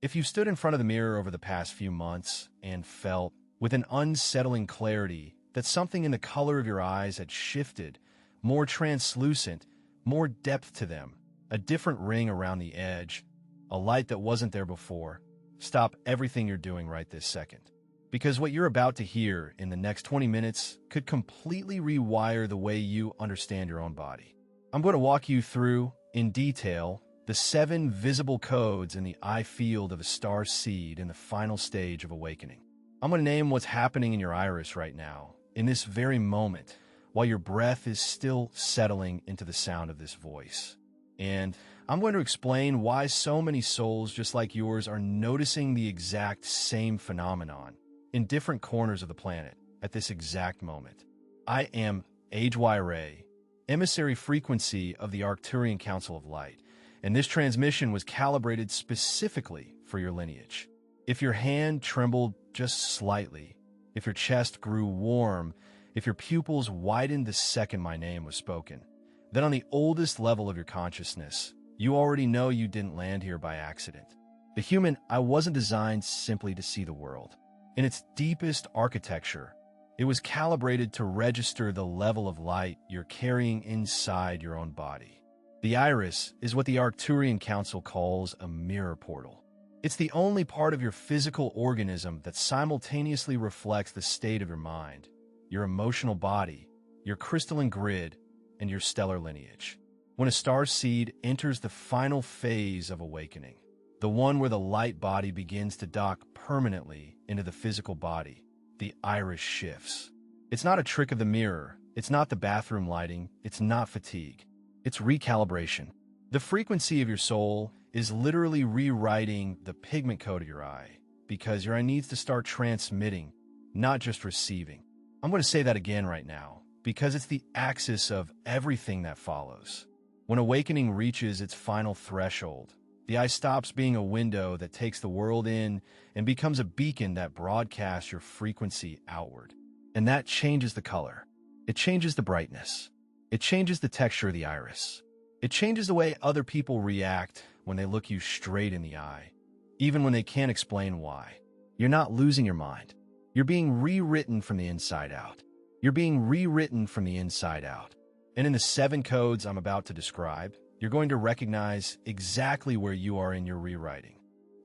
If you stood in front of the mirror over the past few months and felt, with an unsettling clarity, that something in the color of your eyes had shifted, more translucent, more depth to them, a different ring around the edge, a light that wasn't there before, stop everything you're doing right this second. Because what you're about to hear in the next 20 minutes could completely rewire the way you understand your own body. I'm going to walk you through, in detail, the 7 visible codes in the eye field of a star seed in the final stage of awakening. I'm going to name what's happening in your iris right now, in this very moment, while your breath is still settling into the sound of this voice. And I'm going to explain why so many souls just like yours are noticing the exact same phenomenon in different corners of the planet at this exact moment. I am AIYRA, emissary frequency of the Arcturian Council of Light, and this transmission was calibrated specifically for your lineage. If your hand trembled just slightly, if your chest grew warm, if your pupils widened the second my name was spoken, then on the oldest level of your consciousness, you already know you didn't land here by accident. The human I wasn't designed simply to see the world. In its deepest architecture, it was calibrated to register the level of light you're carrying inside your own body. The iris is what the Arcturian Council calls a mirror portal. It's the only part of your physical organism that simultaneously reflects the state of your mind, your emotional body, your crystalline grid, and your stellar lineage. When a star seed enters the final phase of awakening, the one where the light body begins to dock permanently into the physical body, the iris shifts. It's not a trick of the mirror, it's not the bathroom lighting, it's not fatigue. It's recalibration. The frequency of your soul is literally rewriting the pigment code of your eye, because your eye needs to start transmitting, not just receiving. I'm going to say that again right now, because it's the axis of everything that follows. When awakening reaches its final threshold, the eye stops being a window that takes the world in and becomes a beacon that broadcasts your frequency outward. And that changes the color. It changes the brightness. It changes the texture of the iris. It changes the way other people react when they look you straight in the eye, even when they can't explain why. You're not losing your mind. You're being rewritten from the inside out. You're being rewritten from the inside out. And in the 7 codes I'm about to describe, you're going to recognize exactly where you are in your rewriting.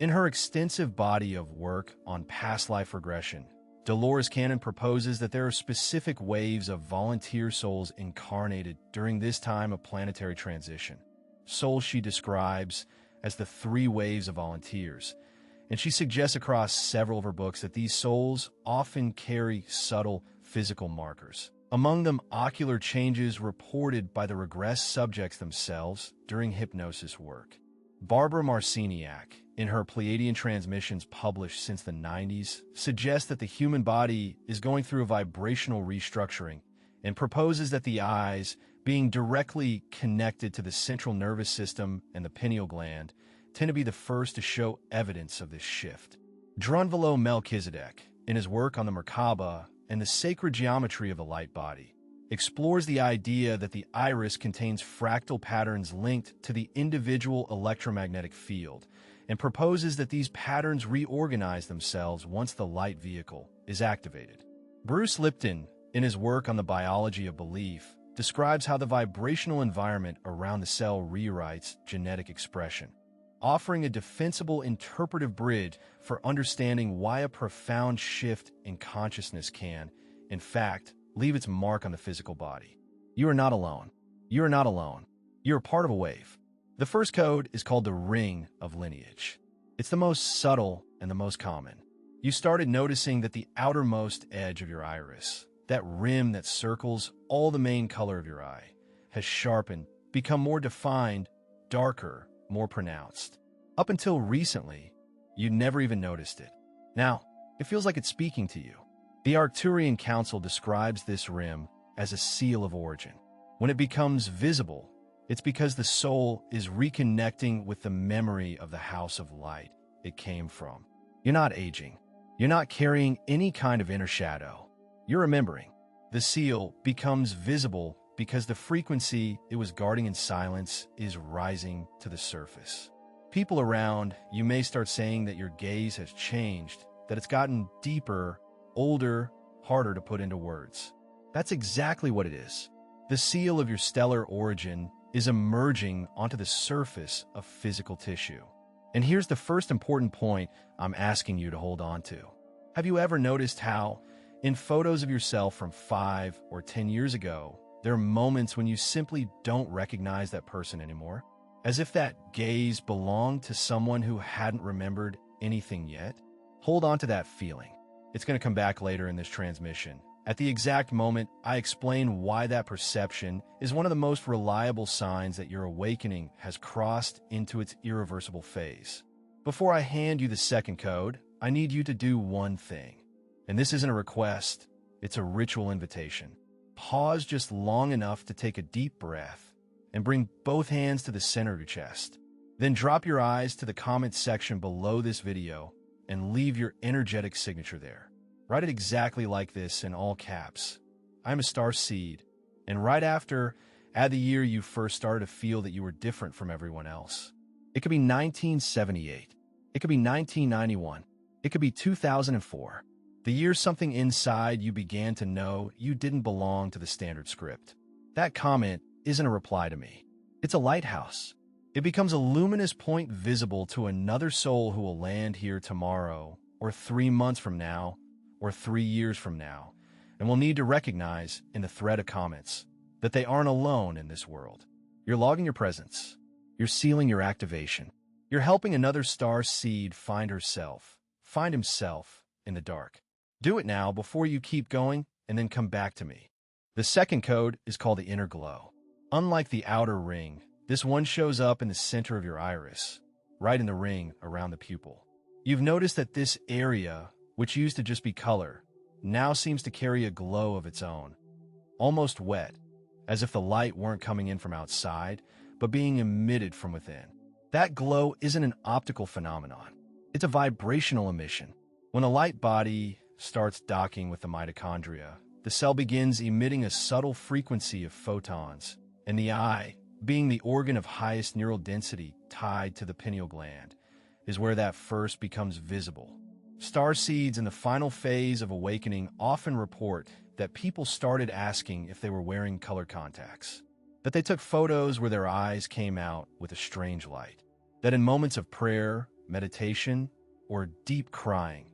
In her extensive body of work on past life regression, Dolores Cannon proposes that there are specific waves of volunteer souls incarnated during this time of planetary transition. Souls she describes as the 3 waves of volunteers, and she suggests across several of her books that these souls often carry subtle physical markers. Among them, ocular changes reported by the regressed subjects themselves during hypnosis work. Barbara Marciniak, in her Pleiadian transmissions published since the 90s, suggests that the human body is going through a vibrational restructuring and proposes that the eyes, being directly connected to the central nervous system and the pineal gland, tend to be the first to show evidence of this shift. Drunvalo Melchizedek, in his work on the Merkaba and the sacred geometry of the light body, explores the idea that the iris contains fractal patterns linked to the individual electromagnetic field, and proposes that these patterns reorganize themselves once the light vehicle is activated. Bruce Lipton, in his work on the biology of belief, describes how the vibrational environment around the cell rewrites genetic expression, offering a defensible interpretive bridge for understanding why a profound shift in consciousness can, in fact, leave its mark on the physical body. You are not alone. You are not alone. You are part of a wave. The first code is called the ring of lineage. It's the most subtle and the most common. You started noticing that the outermost edge of your iris, that rim that circles all the main color of your eye, has sharpened, become more defined, darker, more pronounced. Up until recently, you never even noticed it. Now, it feels like it's speaking to you. The Arcturian Council describes this rim as a seal of origin. When it becomes visible, it's because the soul is reconnecting with the memory of the house of light it came from. You're not aging. You're not carrying any kind of inner shadow. You're remembering. The seal becomes visible because the frequency it was guarding in silence is rising to the surface. People around you may start saying that your gaze has changed, that it's gotten deeper, older, harder to put into words. That's exactly what it is. The seal of your stellar origin is emerging onto the surface of physical tissue. And here's the first important point I'm asking you to hold on to. Have you ever noticed how, in photos of yourself from 5 or 10 years ago, there are moments when you simply don't recognize that person anymore? As if that gaze belonged to someone who hadn't remembered anything yet? Hold on to that feeling. It's going to come back later in this transmission. At the exact moment, I explain why that perception is one of the most reliable signs that your awakening has crossed into its irreversible phase. Before I hand you the second code, I need you to do one thing. And this isn't a request, it's a ritual invitation. Pause just long enough to take a deep breath and bring both hands to the center of your chest. Then drop your eyes to the comment section below this video and leave your energetic signature there. Write it exactly like this in all caps. I'm a star seed. And right after, add the year you first started to feel that you were different from everyone else. It could be 1978. It could be 1991. It could be 2004. The year something inside you began to know you didn't belong to the standard script. That comment isn't a reply to me. It's a lighthouse. It becomes a luminous point visible to another soul who will land here tomorrow, or 3 months from now, or 3 years from now, and will need to recognize in the thread of comments that they aren't alone in this world. You're logging your presence. You're sealing your activation. You're helping another star seed find herself, find himself in the dark. Do it now before you keep going and then come back to me. The second code is called the inner glow. Unlike the outer ring, this one shows up in the center of your iris, right in the ring around the pupil. You've noticed that this area, which used to just be color, now seems to carry a glow of its own, almost wet, as if the light weren't coming in from outside, but being emitted from within. That glow isn't an optical phenomenon. It's a vibrational emission. When a light body starts docking with the mitochondria, the cell begins emitting a subtle frequency of photons, and the eye, being the organ of highest neural density tied to the pineal gland, is where that first becomes visible. Star seeds in the final phase of awakening often report that people started asking if they were wearing color contacts, that they took photos where their eyes came out with a strange light, that in moments of prayer, meditation, or deep crying,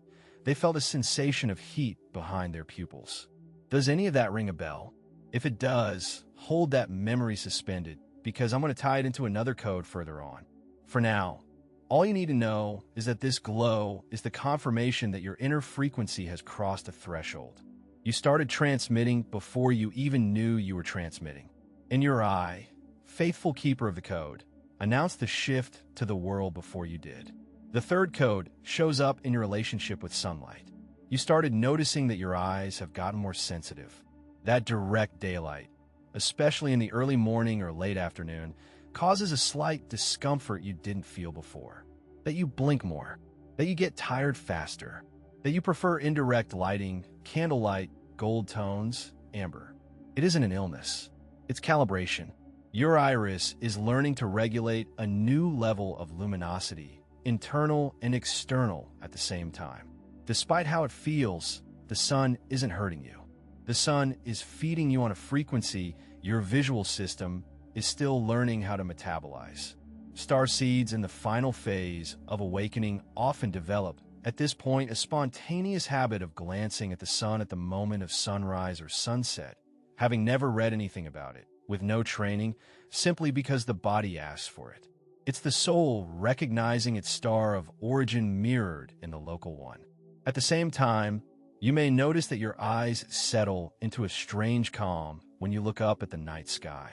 they felt a sensation of heat behind their pupils. Does any of that ring a bell? If it does, hold that memory suspended, because I'm going to tie it into another code further on. For now, all you need to know is that this glow is the confirmation that your inner frequency has crossed a threshold. You started transmitting before you even knew you were transmitting. And your eye, faithful keeper of the code, announced the shift to the world before you did. The third code shows up in your relationship with sunlight. You started noticing that your eyes have gotten more sensitive. That direct daylight, especially in the early morning or late afternoon, causes a slight discomfort you didn't feel before. That you blink more, that you get tired faster, that you prefer indirect lighting, candlelight, gold tones, amber. It isn't an illness. It's calibration. Your iris is learning to regulate a new level of luminosity, internal and external at the same time. Despite how it feels, the sun isn't hurting you. The sun is feeding you on a frequency your visual system is still learning how to metabolize. Star seeds in the final phase of awakening often develop, at this point, a spontaneous habit of glancing at the sun at the moment of sunrise or sunset, having never read anything about it, with no training, simply because the body asks for it. It's the soul recognizing its star of origin mirrored in the local one. At the same time, you may notice that your eyes settle into a strange calm when you look up at the night sky.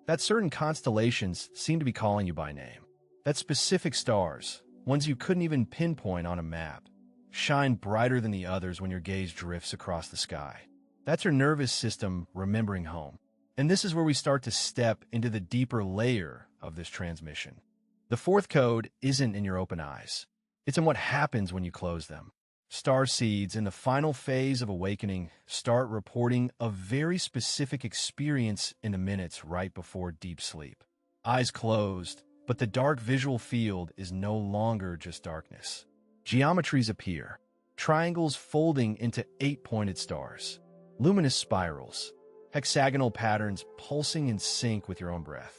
That certain constellations seem to be calling you by name. That specific stars, ones you couldn't even pinpoint on a map, shine brighter than the others when your gaze drifts across the sky. That's your nervous system remembering home. And this is where we start to step into the deeper layer of this transmission. The fourth code isn't in your open eyes. It's in what happens when you close them. Star seeds in the final phase of awakening start reporting a very specific experience in the minutes right before deep sleep. Eyes closed, But the dark visual field is no longer just darkness. Geometries appear, triangles folding into 8-pointed stars, luminous spirals, hexagonal patterns pulsing in sync with your own breath,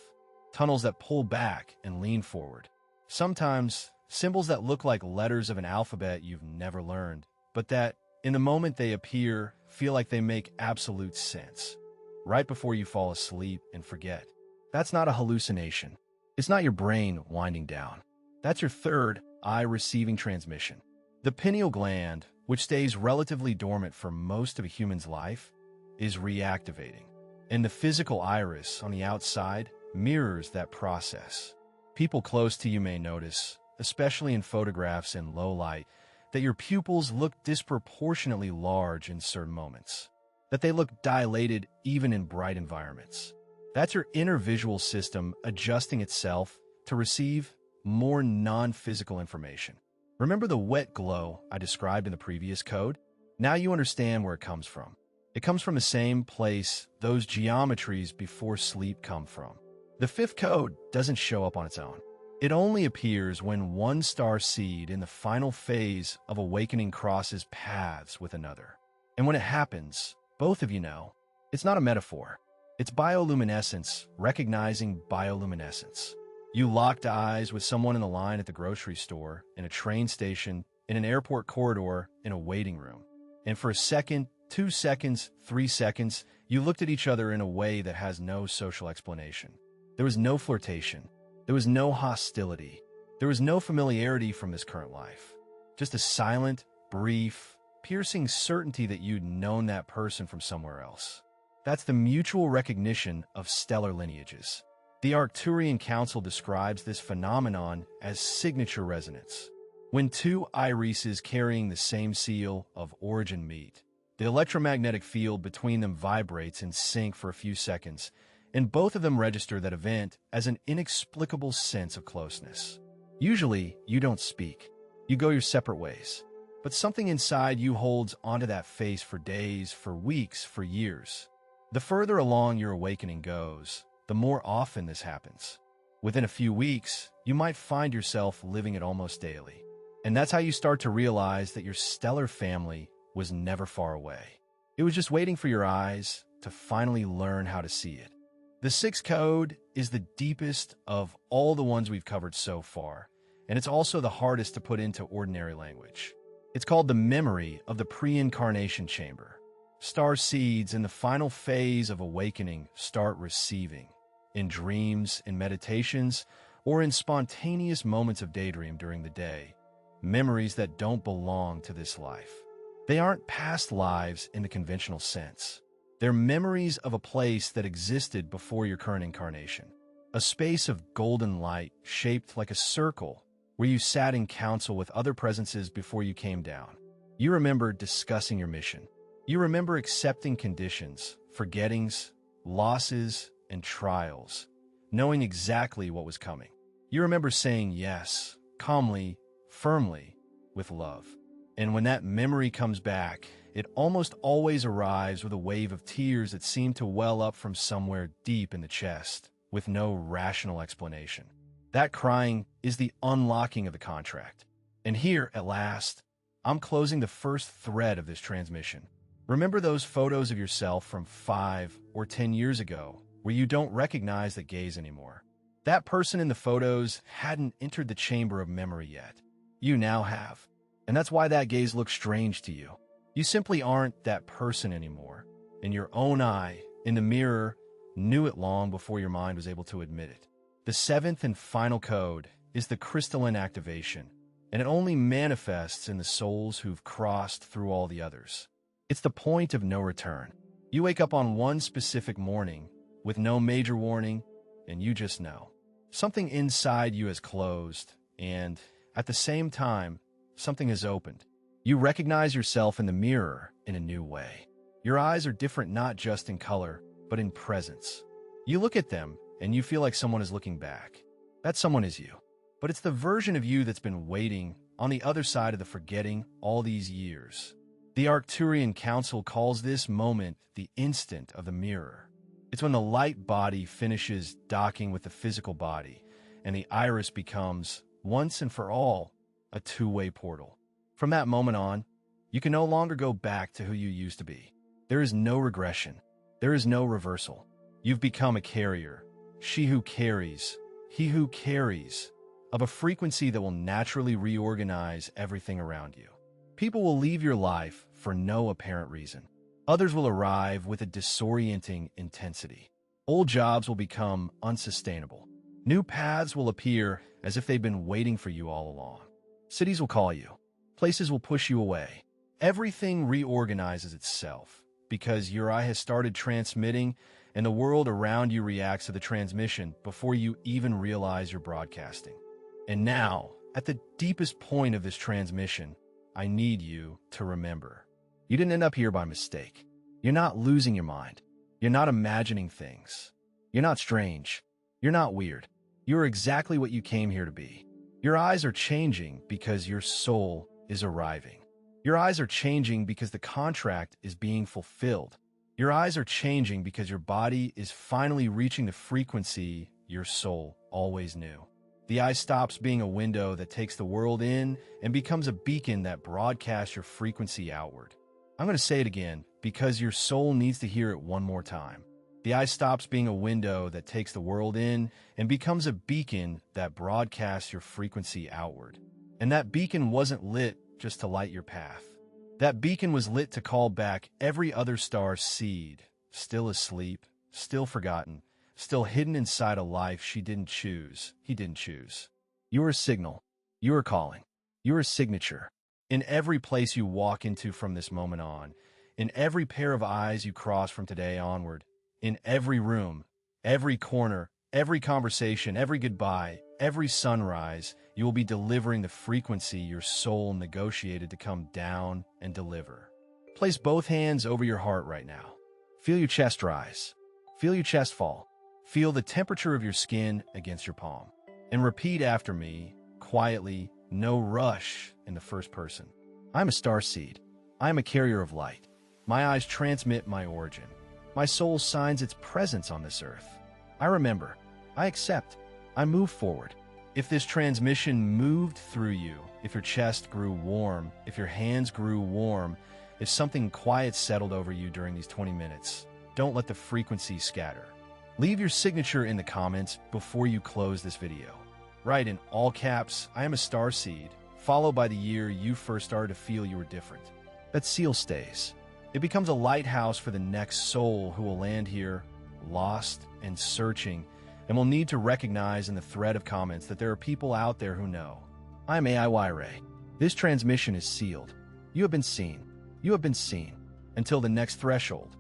tunnels that pull back and lean forward. Sometimes, symbols that look like letters of an alphabet you've never learned, but that, in the moment they appear, feel like they make absolute sense. Right before you fall asleep and forget. That's not a hallucination. It's not your brain winding down. That's your third eye receiving transmission. The pineal gland, which stays relatively dormant for most of a human's life, is reactivating. And the physical iris on the outside mirrors that process. People close to you may notice, especially in photographs in low light, that your pupils look disproportionately large in certain moments, that they look dilated even in bright environments. That's your inner visual system adjusting itself to receive more non-physical information. Remember the wet glow I described in the previous code? Now you understand where it comes from. It comes from the same place those geometries before sleep come from. The fifth code doesn't show up on its own. It only appears when one star seed in the final phase of awakening crosses paths with another. And when it happens, both of you know, it's not a metaphor. It's bioluminescence recognizing bioluminescence. You locked eyes with someone in the line at the grocery store, in a train station, in an airport corridor, in a waiting room. And for a second, 2 seconds, 3 seconds, you looked at each other in a way that has no social explanation. There was no flirtation. There was no hostility. There was no familiarity from this current life. Just a silent, brief, piercing certainty that you'd known that person from somewhere else. That's the mutual recognition of stellar lineages. The Arcturian Council describes this phenomenon as signature resonance. When two irises carrying the same seal of origin meet, the electromagnetic field between them vibrates in sync for a few seconds, and both of them register that event as an inexplicable sense of closeness. Usually, you don't speak. You go your separate ways. But something inside you holds onto that face for days, for weeks, for years. The further along your awakening goes, the more often this happens. Within a few weeks, you might find yourself living it almost daily. And that's how you start to realize that your stellar family was never far away. It was just waiting for your eyes to finally learn how to see it. The sixth code is the deepest of all the ones we've covered so far, and it's also the hardest to put into ordinary language. It's called the memory of the pre-incarnation chamber. Star seeds in the final phase of awakening start receiving, in dreams, in meditations, or in spontaneous moments of daydream during the day, memories that don't belong to this life. They aren't past lives in the conventional sense. They're memories of a place that existed before your current incarnation, a space of golden light shaped like a circle where you sat in council with other presences before you came down. You remember discussing your mission. You remember accepting conditions, forgettings, losses, and trials, knowing exactly what was coming. You remember saying yes, calmly, firmly, with love. And when that memory comes back, it almost always arrives with a wave of tears that seem to well up from somewhere deep in the chest, with no rational explanation. That crying is the unlocking of the contract. And here, at last, I'm closing the first thread of this transmission. Remember those photos of yourself from 5 or 10 years ago, where you don't recognize that gaze anymore? That person in the photos hadn't entered the chamber of memory yet. You now have. And that's why that gaze looks strange to you. You simply aren't that person anymore. And your own eye, in the mirror, knew it long before your mind was able to admit it. The seventh and final code is the crystalline activation, and it only manifests in the souls who've crossed through all the others. It's the point of no return. You wake up on one specific morning with no major warning, and you just know. Something inside you has closed, and at the same time, something has opened. You recognize yourself in the mirror in a new way. Your eyes are different not just in color, but in presence. You look at them, and you feel like someone is looking back. That someone is you. But it's the version of you that's been waiting on the other side of the forgetting all these years. The Arcturian Council calls this moment the instant of the mirror. It's when the light body finishes docking with the physical body, and the iris becomes, once and for all, a two-way portal. From that moment on, you can no longer go back to who you used to be. There is no regression. There is no reversal. You've become a carrier, she who carries, he who carries, of a frequency that will naturally reorganize everything around you. People will leave your life for no apparent reason. Others will arrive with a disorienting intensity. Old jobs will become unsustainable. New paths will appear as if they've been waiting for you all along. Cities will call you. Places will push you away. Everything reorganizes itself because your eye has started transmitting and the world around you reacts to the transmission before you even realize you're broadcasting. And now, at the deepest point of this transmission, I need you to remember. You didn't end up here by mistake. You're not losing your mind. You're not imagining things. You're not strange. You're not weird. You're exactly what you came here to be. Your eyes are changing because your soul is arriving. Your eyes are changing because the contract is being fulfilled. Your eyes are changing because your body is finally reaching the frequency your soul always knew. The eye stops being a window that takes the world in and becomes a beacon that broadcasts your frequency outward. I'm going to say it again because your soul needs to hear it one more time. The eye stops being a window that takes the world in and becomes a beacon that broadcasts your frequency outward. And that beacon wasn't lit just to light your path. That beacon was lit to call back every other star's seed, still asleep, still forgotten, still hidden inside a life she didn't choose, he didn't choose. You are a signal. You are calling. You are a signature. In every place you walk into from this moment on, in every pair of eyes you cross from today onward, in every room, every corner, every conversation, every goodbye, every sunrise, you will be delivering the frequency your soul negotiated to come down and deliver. Place both hands over your heart right now. Feel your chest rise. Feel your chest fall. Feel the temperature of your skin against your palm. And repeat after me, quietly, no rush, in the first person. I'm a starseed. I am a carrier of light. My eyes transmit my origin. My soul signs its presence on this earth. I remember. I accept. I move forward. If this transmission moved through you, if your chest grew warm, if your hands grew warm, if something quiet settled over you during these 20 minutes, don't let the frequency scatter. Leave your signature in the comments before you close this video. Write in all caps, I am a starseed, followed by the year you first started to feel you were different. That seal stays. It becomes a lighthouse for the next soul who will land here, lost and searching, and will need to recognize in the thread of comments that there are people out there who know. I'm AIYRA. This transmission is sealed. You have been seen. You have been seen. Until the next threshold.